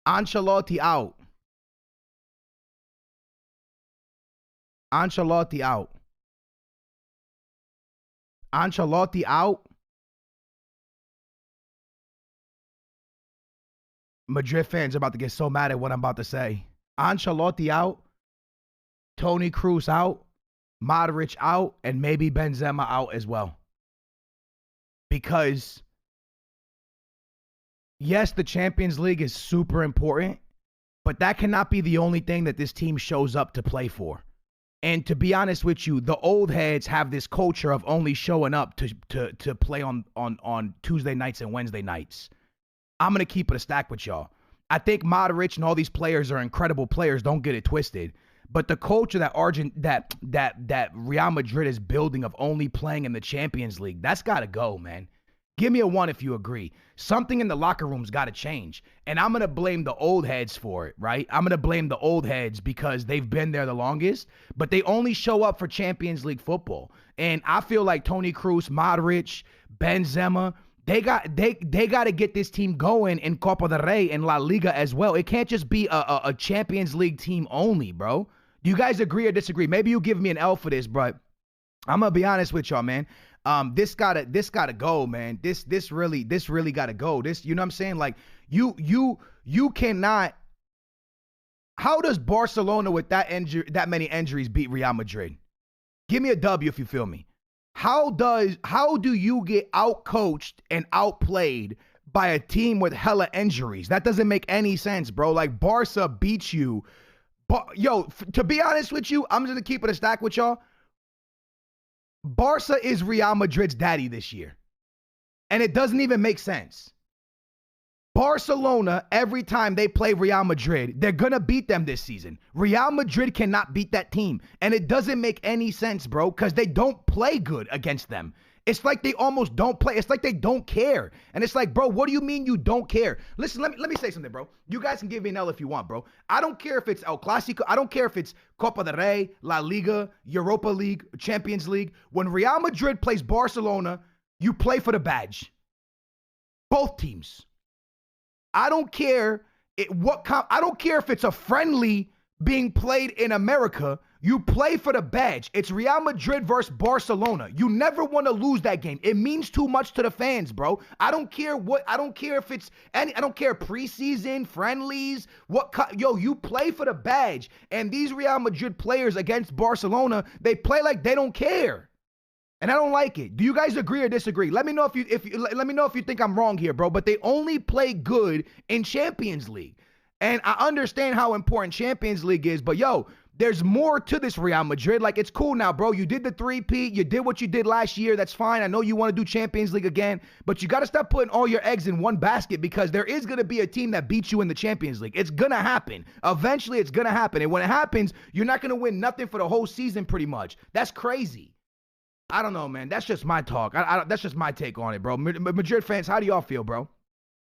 Ancelotti out. Ancelotti out. Ancelotti out. Madrid fans are about to get so mad at what I'm about to say. Ancelotti out. Toni Kroos out. Modric out. And maybe Benzema out as well. Because, yes, the Champions League is super important, but that cannot be the only thing that this team shows up to play for. And to be honest with you, the old heads have this culture of only showing up to play on Tuesday nights and Wednesday nights. I'm going to keep it a stack with y'all. I think Modric and all these players are incredible players. Don't get it twisted. But the culture that Real Madrid is building of only playing in the Champions League, that's got to go, man. Give me a 1 if you agree. Something in the locker room's got to change. And I'm going to blame the old heads for it, right? I'm going to blame the old heads because they've been there the longest, but they only show up for Champions League football. And I feel like Toni Kroos, Modric, Benzema, they got to get this team going in Copa del Rey and La Liga as well. It can't just be a Champions League team only, bro. Do you guys agree or disagree? Maybe you give me an L for this, but I'm going to be honest with y'all, man. This gotta go, man. This really gotta go. This, you know what I'm saying? Like, you cannot. How does Barcelona with that many injuries beat Real Madrid? Give me a W if you feel me. How do you get outcoached and outplayed by a team with hella injuries? That doesn't make any sense, bro. Like, Barca beats you. But yo, to be honest with you, I'm just gonna keep it a stack with y'all. Barca is Real Madrid's daddy this year. And it doesn't even make sense. Barcelona, every time they play Real Madrid, they're going to beat them this season. Real Madrid cannot beat that team. And it doesn't make any sense, bro, because they don't play good against them. It's like they almost don't play. It's like they don't care. And it's like, bro, what do you mean you don't care? Listen, let me say something, bro. You guys can give me an L if you want, bro. I don't care if it's El Clasico. I don't care if it's Copa del Rey, La Liga, Europa League, Champions League. When Real Madrid plays Barcelona, you play for the badge. Both teams. I don't care I don't care if it's a friendly being played in America. You play for the badge. It's Real Madrid versus Barcelona. You never want to lose that game. It means too much to the fans, bro. I don't care if it's I don't care preseason, friendlies, you play for the badge. And these Real Madrid players against Barcelona, they play like they don't care. And I don't like it. Do you guys agree or disagree? Let me know if you think I'm wrong here, bro. But they only play good in Champions League. And I understand how important Champions League is, but yo, there's more to this Real Madrid. Like, it's cool now, bro. You did the 3-peat. You did what you did last year. That's fine. I know you want to do Champions League again, but you got to stop putting all your eggs in one basket because there is going to be a team that beats you in the Champions League. It's going to happen. Eventually, it's going to happen. And when it happens, you're not going to win nothing for the whole season pretty much. That's crazy. I don't know, man. That's just my talk. That's just my take on it, bro. Madrid fans, how do y'all feel, bro?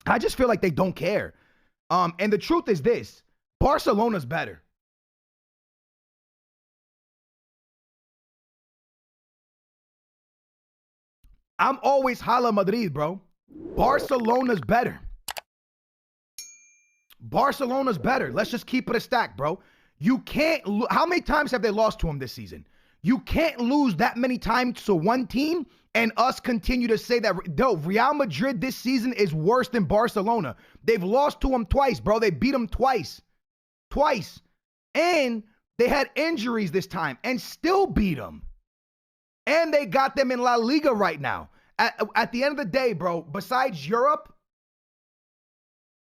I just feel like they don't care. And the truth is this. Barcelona's better. I'm always Hala Madrid, bro. Barcelona's better. Barcelona's better. Let's just keep it a stack, bro. You can't. How many times have they lost to him this season? You can't lose that many times to one team and us continue to say that. No, Real Madrid this season is worse than Barcelona. They've lost to them twice, bro. They beat them twice. Twice. And they had injuries this time and still beat them. And they got them in La Liga right now. At the end of the day, bro, besides Europe,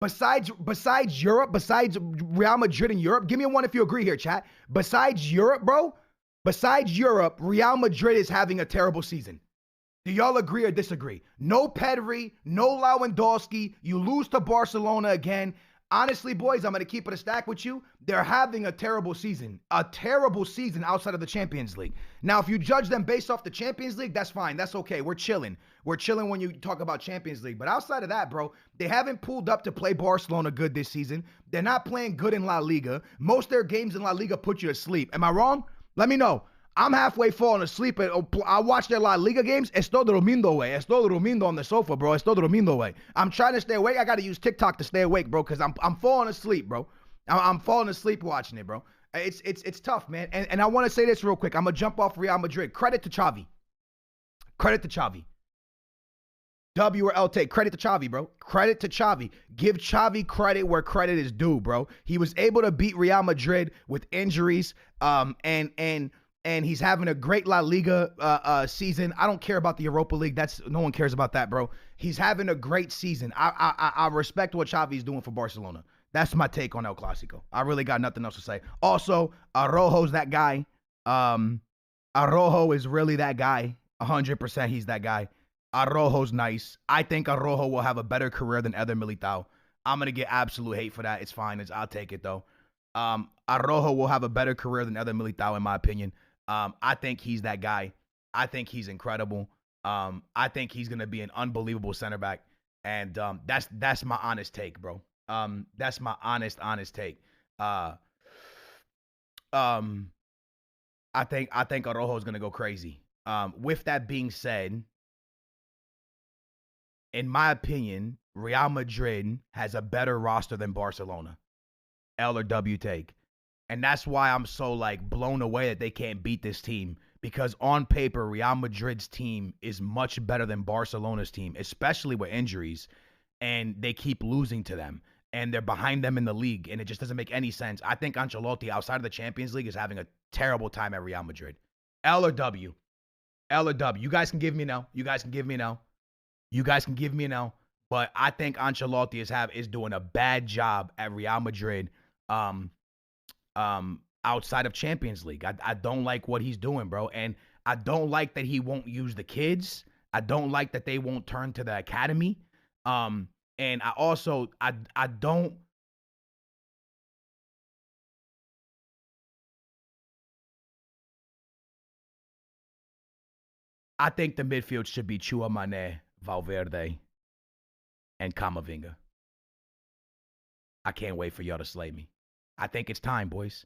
besides Real Madrid in Europe, give me a 1 if you agree here, chat. Besides Europe, bro, besides Europe, Real Madrid is having a terrible season. Do y'all agree or disagree? No Pedri, no Lewandowski. You lose to Barcelona again. Honestly, boys, I'm going to keep it a stack with you. They're having a terrible season outside of the Champions League. Now, if you judge them based off the Champions League, that's fine. That's okay. We're chilling. We're chilling when you talk about Champions League. But outside of that, bro, they haven't pulled up to play Barcelona good this season. They're not playing good in La Liga. Most of their games in La Liga put you to sleep. Am I wrong? Let me know. I'm halfway falling asleep. I watch their La Liga games. Es todo domingo, way. Es todo domingo on the sofa, bro. Es todo domingo, way. I'm trying to stay awake. I got to use TikTok to stay awake, bro, because I'm falling asleep, bro. I'm falling asleep watching it, bro. It's tough, man. And I want to say this real quick. I'm going to jump off Real Madrid. Credit to Xavi. Credit to Xavi. W or L take. Credit to Xavi, bro. Credit to Xavi. Give Xavi credit where credit is due, bro. He was able to beat Real Madrid with injuries, and he's having a great La Liga season. I don't care about the Europa League. No one cares about that, bro. He's having a great season. I respect what Xavi's doing for Barcelona. That's my take on El Clasico. I really got nothing else to say. Also, Araujo's that guy. Araujo is really that guy. 100% he's that guy. Araujo's nice. I think Araujo will have a better career than Eder Militao. I'm going to get absolute hate for that. It's fine. I'll take it, though. Araujo will have a better career than Eder Militao, in my opinion. I think he's that guy. I think he's incredible. I think he's going to be an unbelievable center back. And that's my honest take, bro. That's my honest take. I think Araujo is going to go crazy. With that being said, in my opinion, Real Madrid has a better roster than Barcelona. L or W take. And that's why I'm so blown away that they can't beat this team. Because on paper, Real Madrid's team is much better than Barcelona's team, especially with injuries. And they keep losing to them. And they're behind them in the league. And it just doesn't make any sense. I think Ancelotti, outside of the Champions League, is having a terrible time at Real Madrid. L or W. L or W. You guys can give me no. You guys can give me no. You guys can give me an L, but I think Ancelotti is doing a bad job at Real Madrid outside of Champions League. I don't like what he's doing, bro. And I don't like that he won't use the kids. I don't like that they won't turn to the academy. And I also, I don't. I think the midfield should be Tchouaméni, Valverde, and Camavinga. I can't wait for y'all to slay me. I think it's time, boys.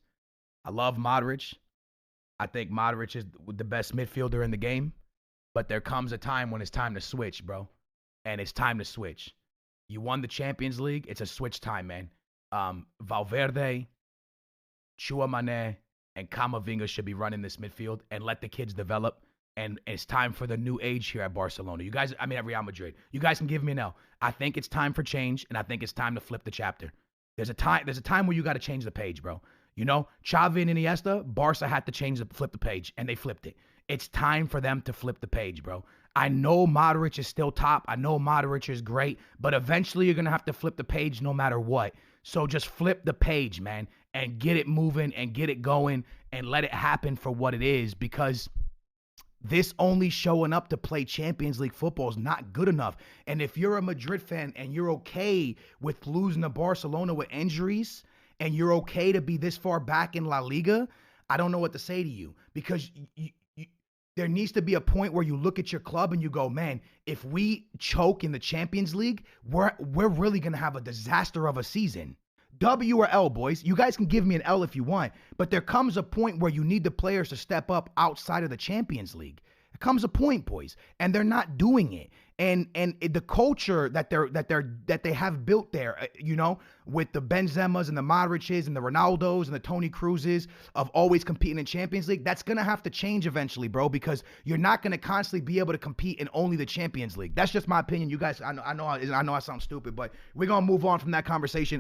I love Modric. I think Modric is the best midfielder in the game. But there comes a time when it's time to switch, bro. And it's time to switch. You won the Champions League. It's a switch time, man. Valverde, Tchouaméni, and Camavinga should be running this midfield and let the kids develop. And it's time for the new age here at Barcelona. You guys, at Real Madrid. You guys can give me an L. I think it's time for change, and I think it's time to flip the chapter. There's a time where you got to change the page, bro. You know, Xavi and Iniesta, Barca had to flip the page, and they flipped it. It's time for them to flip the page, bro. I know Modric is still top. I know Modric is great, but eventually you're going to have to flip the page no matter what. So just flip the page, man, and get it moving and get it going and let it happen for what it is, because this only showing up to play Champions League football is not good enough. And if you're a Madrid fan and you're okay with losing to Barcelona with injuries and you're okay to be this far back in La Liga, I don't know what to say to you, because there needs to be a point where you look at your club and you go, man, if we choke in the Champions League, we're really going to have a disaster of a season. W or L, boys. You guys can give me an L if you want, but there comes a point where you need the players to step up outside of the Champions League. There comes a point, boys, and they're not doing it. And the culture that they have built there, you know, with the Benzemas and the Modric's and the Ronaldos and the Toni Krooses of always competing in Champions League, that's gonna have to change eventually, bro, because you're not gonna constantly be able to compete in only the Champions League. That's just my opinion. You guys, I know I sound stupid, but we're gonna move on from that conversation.